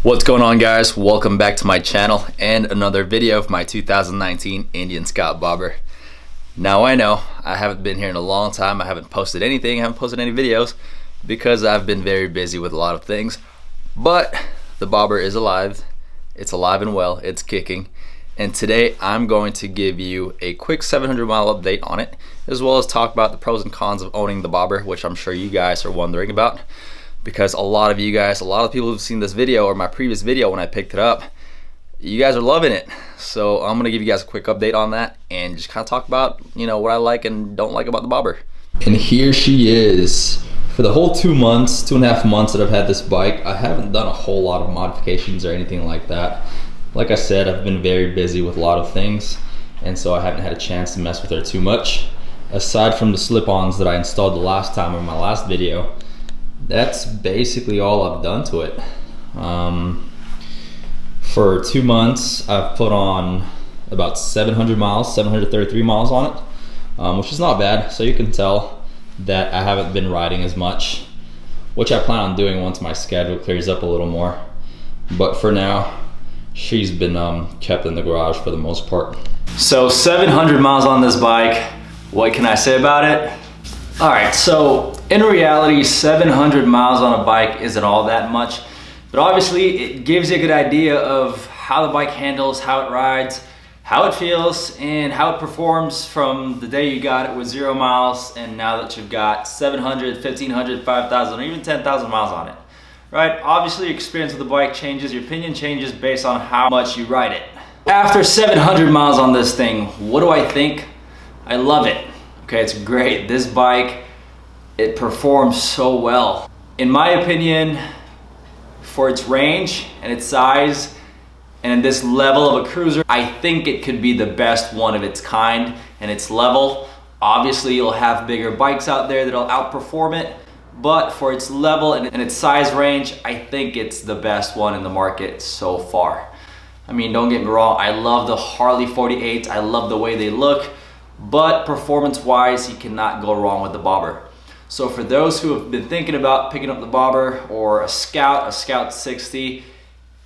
What's going on, guys? Welcome back to my channel and another video of my 2019 Indian Scout Bobber. Now I know I haven't been here in a long time. I haven't posted anything, I haven't posted any videos because I've been very busy with a lot of things. But the Bobber is alive. It's alive and well. It's kicking. And today I'm going to give you a quick 700 mile update on it, as well as talk about the pros and cons of owning the Bobber, which I'm sure you guys are wondering about. Because a lot of you guys, a lot of people who've seen this video or my previous video when I picked it up, you guys are loving it. So I'm gonna give you guys a quick update on that and just kind of talk about, what I like and don't like about the Bobber. And here she is. For the whole 2.5 months that I've had this bike, I haven't done a whole lot of modifications or anything like that. Like I said, I've been very busy with a lot of things, and so I haven't had a chance to mess with her too much. Aside from the slip-ons that I installed the last time in my last video, that's basically all I've done to it. For 2 months, I've put on about 700 miles, 733 miles on it, which is not bad. So you can tell that I haven't been riding as much, which I plan on doing once my schedule clears up a little more. But for now, she's been kept in the garage for the most part. So 700 miles on this bike. What can I say about it? All right, so in reality, 700 miles on a bike isn't all that much, but obviously it gives you a good idea of how the bike handles, how it rides, how it feels, and how it performs from the day you got it with 0 miles and now that you've got 700, 1500, 5000, or even 10,000 miles on it, right? Obviously, your experience with the bike changes, your opinion changes based on how much you ride it. After 700 miles on this thing, what do I think? I love it. Okay, it's great. This bike, it performs so well. In my opinion, for its range and its size and this level of a cruiser, I think it could be the best one of its kind and its level. Obviously, you'll have bigger bikes out there that'll outperform it, but for its level and its size range, I think it's the best one in the market so far. I mean, don't get me wrong, I love the Harley 48s. I love the way they look. But performance-wise, you cannot go wrong with the Bobber. So for those who have been thinking about picking up the Bobber or a Scout 60,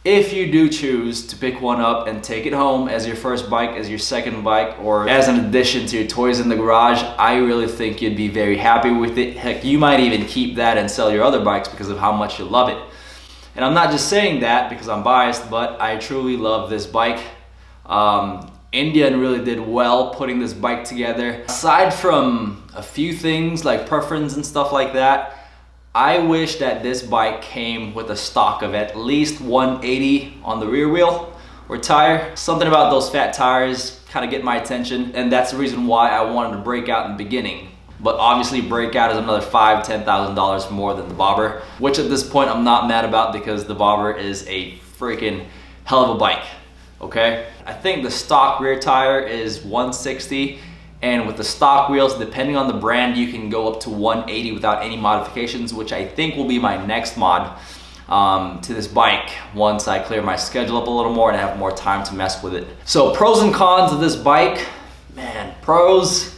if you do choose to pick one up and take it home as your first bike, as your second bike, or as an addition to your toys in the garage, I really think you'd be very happy with it. Heck, you might even keep that and sell your other bikes because of how much you love it. And I'm not just saying that because I'm biased, but I truly love this bike. Indian really did well putting this bike together. Aside from a few things like preference and stuff like that, I wish that this bike came with a stock of at least 180 on the rear wheel or tire. Something about those fat tires kind of get my attention, and that's the reason why I wanted to break out in the beginning. But obviously breakout is another $5,000 to $10,000 more than the Bobber, which at this point I'm not mad about because the Bobber is a freaking hell of a bike. Okay, I think the stock rear tire is 160, and with the stock wheels, depending on the brand, you can go up to 180 without any modifications, which I think will be my next mod to this bike once I clear my schedule up a little more and have more time to mess with it. So pros and cons of this bike, man, pros,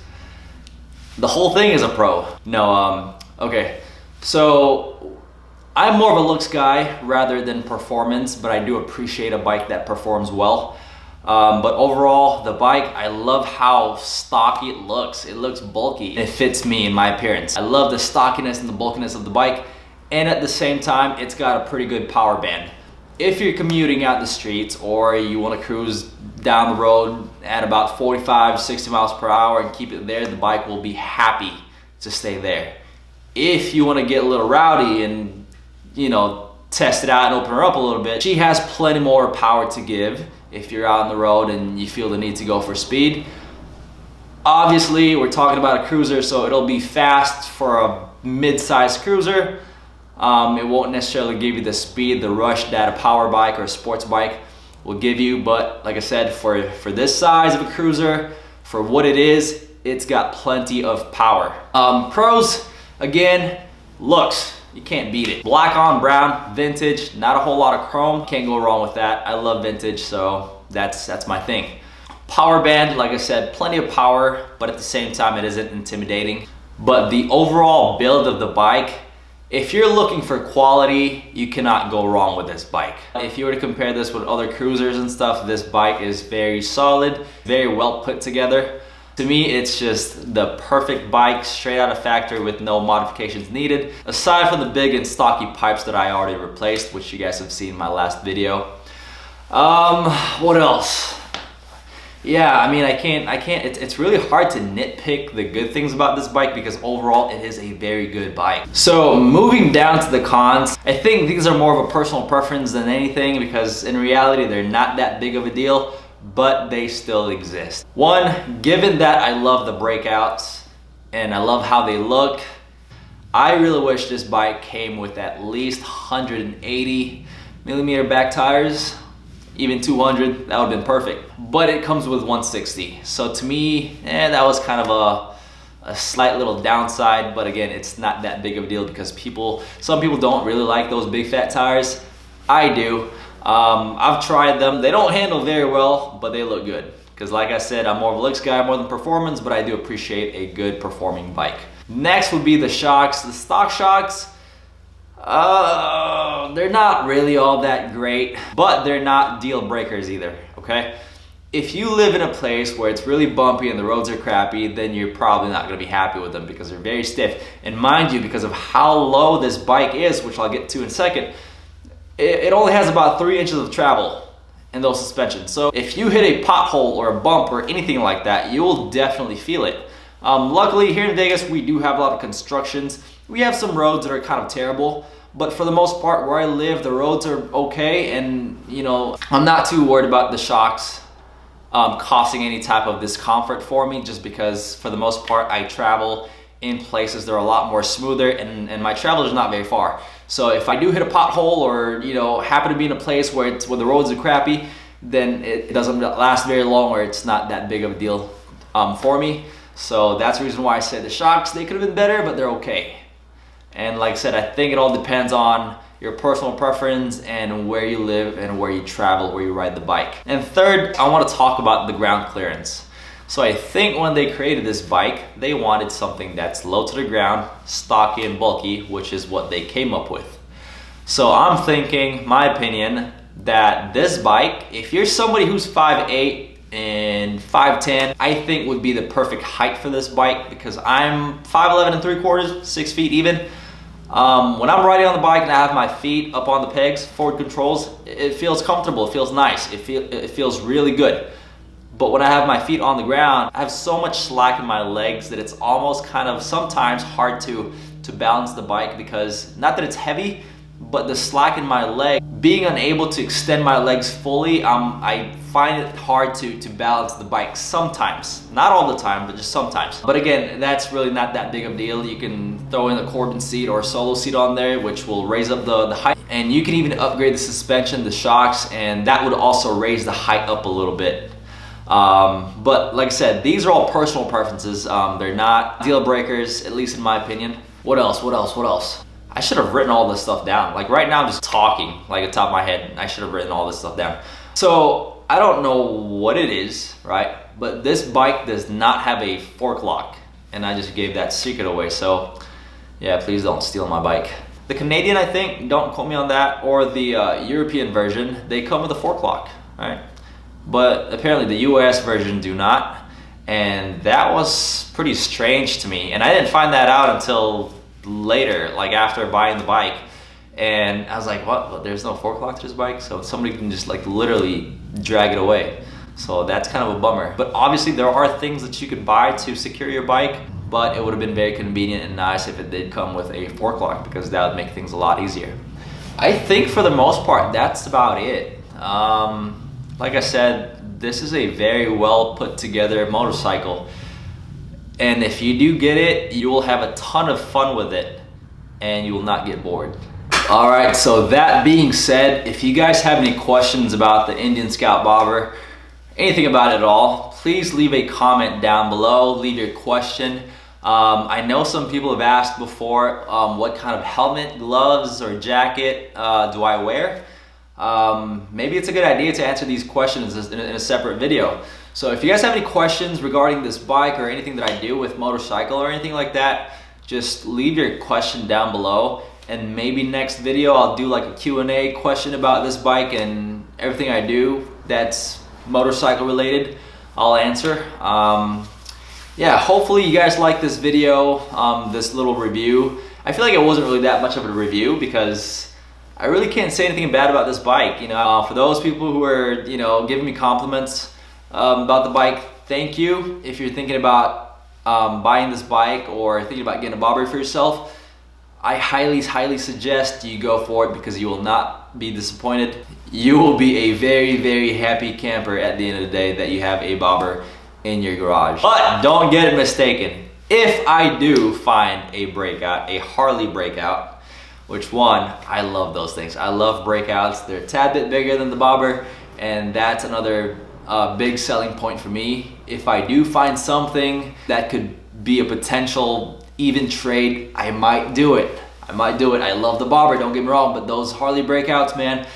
the whole thing is a pro. No, okay, so I'm more of a looks guy rather than performance, but I do appreciate a bike that performs well. But overall, the bike, I love how stocky it looks. It looks bulky. It fits me in my appearance. I love the stockiness and the bulkiness of the bike, and at the same time, it's got a pretty good power band. If you're commuting out the streets or you want to cruise down the road at about 45, 60 miles per hour and keep it there, the bike will be happy to stay there. If you want to get a little rowdy and test it out and open her up a little bit, she has plenty more power to give if you're out on the road and you feel the need to go for speed. Obviously, we're talking about a cruiser, so it'll be fast for a mid-sized cruiser. It won't necessarily give you the speed, the rush that a power bike or a sports bike will give you, but like I said, for this size of a cruiser, for what it is, it's got plenty of power. Pros, again, looks. You can't beat it. Black on brown, vintage, not a whole lot of chrome. Can't go wrong with that. I love vintage, so that's my thing. Power band, like I said, plenty of power, but at the same time, it isn't intimidating. But the overall build of the bike If you're looking for quality, you cannot go wrong with this bike. If you were to compare this with other cruisers and stuff, this bike is very solid, very well put together. To me, it's just the perfect bike, straight out of factory with no modifications needed, aside from the big and stocky pipes that I already replaced, which you guys have seen in my last video. What else? Yeah, I mean, I can't, it's really hard to nitpick the good things about this bike because overall it is a very good bike. So moving down to the cons, I think these are more of a personal preference than anything because in reality, they're not that big of a deal, but they still exist. One, given that I love the breakouts and I love how they look, I really wish this bike came with at least 180 millimeter back tires. Even 200, that would have been perfect. But it comes with 160. So to me, that was kind of a slight little downside, but again, it's not that big of a deal because some people don't really like those big fat tires. I do. I've tried them. They don't handle very well, but they look good. Because like I said, I'm more of a looks guy more than performance, but I do appreciate a good performing bike. Next would be the shocks. The stock shocks, they're not really all that great, but they're not deal breakers either, okay? If you live in a place where it's really bumpy and the roads are crappy, then you're probably not gonna be happy with them because they're very stiff. And mind you, because of how low this bike is, which I'll get to in a second, it only has about 3 inches of travel in those suspensions. So if you hit a pothole or a bump or anything like that, you will definitely feel it. Luckily here in Vegas, we do have a lot of constructions. We have some roads that are kind of terrible, but for the most part where I live, the roads are okay, and you know, I'm not too worried about the shocks causing any type of discomfort for me, just because for the most part I travel in places that are a lot more smoother, and my travel is not very far. So if I do hit a pothole or you know happen to be in a place where the roads are crappy, then it doesn't last very long, or it's not that big of a deal for me. So that's the reason why I said the shocks, they could have been better, but they're okay. And like I said, I think it all depends on your personal preference and where you live and where you travel, where you ride the bike. And third, I want to talk about the ground clearance. So I think when they created this bike, they wanted something that's low to the ground, stocky and bulky, which is what they came up with. So I'm thinking, my opinion, that this bike, if you're somebody who's 5'8", and 5'10", I think would be the perfect height for this bike because I'm 5'11 3/4, 6 feet even. When I'm riding on the bike and I have my feet up on the pegs, forward controls, it feels comfortable, it feels nice, it feels really good. But when I have my feet on the ground, I have so much slack in my legs that it's almost kind of sometimes hard to balance the bike because, not that it's heavy, but the slack in my leg, being unable to extend my legs fully, I find it hard to balance the bike sometimes. Not all the time, but just sometimes. But again, that's really not that big of a deal. You can throw in a Corbin seat or a Solo seat on there, which will raise up the height. And you can even upgrade the suspension, the shocks, and that would also raise the height up a little bit. But like I said, these are all personal preferences. They're not deal breakers, at least in my opinion. What else? I should have written all this stuff down. Like right now I'm just talking like at the top of my head. I should have written all this stuff down. So I don't know what it is, right? But this bike does not have a fork lock, and I just gave that secret away. So yeah, please don't steal my bike. The Canadian, I think, don't quote me on that, or the European version, they come with a fork lock, right? But apparently the US version do not, and that was pretty strange to me. And I didn't find that out until later, like after buying the bike. And I was like, what? Well, there's no fork lock to this bike? So somebody can just like literally drag it away. So that's kind of a bummer. But obviously there are things that you could buy to secure your bike, but it would have been very convenient and nice if it did come with a fork lock, because that would make things a lot easier. I think for the most part, that's about it. Like I said, this is a very well put together motorcycle. And if you do get it, you will have a ton of fun with it and you will not get bored. All right, so that being said, if you guys have any questions about the Indian Scout Bobber, anything about it at all, please leave a comment down below, leave your question. I know some people have asked before, what kind of helmet, gloves, or jacket do I wear? Maybe it's a good idea to answer these questions in a separate video. So if you guys have any questions regarding this bike or anything that I do with motorcycle or anything like that, just leave your question down below and maybe next video I'll do like a Q&A question about this bike, and everything I do that's motorcycle related I'll answer. Yeah, hopefully you guys like this video, this little review. I feel like it wasn't really that much of a review because I really can't say anything bad about this bike. You know, for those people who are, you know, giving me compliments about the bike, thank you. If you're thinking about buying this bike or thinking about getting a bobber for yourself, I highly suggest you go for it because you will not be disappointed. You will be a very happy camper at the end of the day that you have a bobber in your garage. But don't get it mistaken. If I do find a breakout, a Harley breakout, which one, I love those things. I love breakouts. They're a tad bit bigger than the bobber, and that's another big selling point for me. If I do find something that could be a potential even trade, I might do it. I might do it. I love the bobber, don't get me wrong, but those Harley breakouts, man,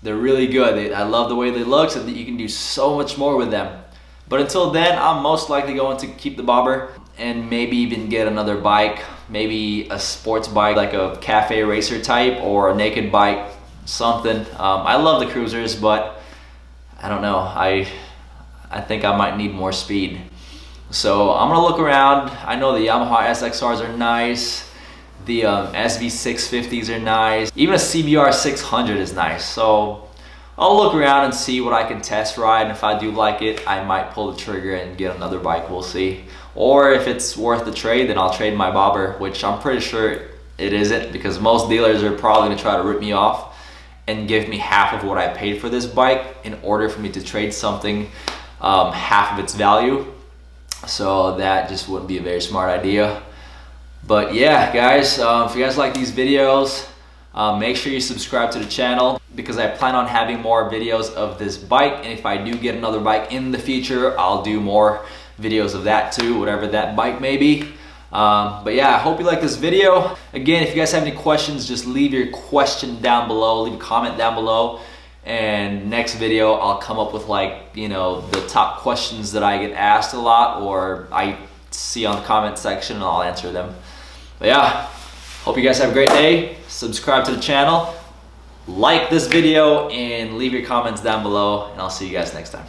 they're really good. I love the way they look, so that you can do so much more with them. But until then, I'm most likely going to keep the bobber and maybe even get another bike, maybe a sports bike like a cafe racer type or a naked bike, something. I love the cruisers, but I don't know. I think I might need more speed. So I'm gonna look around. I know the Yamaha SXRs are nice. The SV650s are nice. Even a CBR 600 is nice. So I'll look around and see what I can test ride, and if I do like it, I might pull the trigger and get another bike, we'll see. Or if it's worth the trade, then I'll trade my bobber, which I'm pretty sure it isn't, because most dealers are probably gonna try to rip me off and give me half of what I paid for this bike in order for me to trade something half of its value. So that just wouldn't be a very smart idea. But yeah, guys, if you guys like these videos, make sure you subscribe to the channel because I plan on having more videos of this bike, and if I do get another bike in the future, I'll do more videos of that too, whatever that bike may be. But yeah, I hope you like this video. Again, if you guys have any questions, just leave your question down below, leave a comment down below, and next video I'll come up with, like, you know, the top questions that I get asked a lot or I see on the comment section, and I'll answer them. But yeah, hope you guys have a great day. Subscribe to the channel, like this video, and leave your comments down below, and I'll see you guys next time.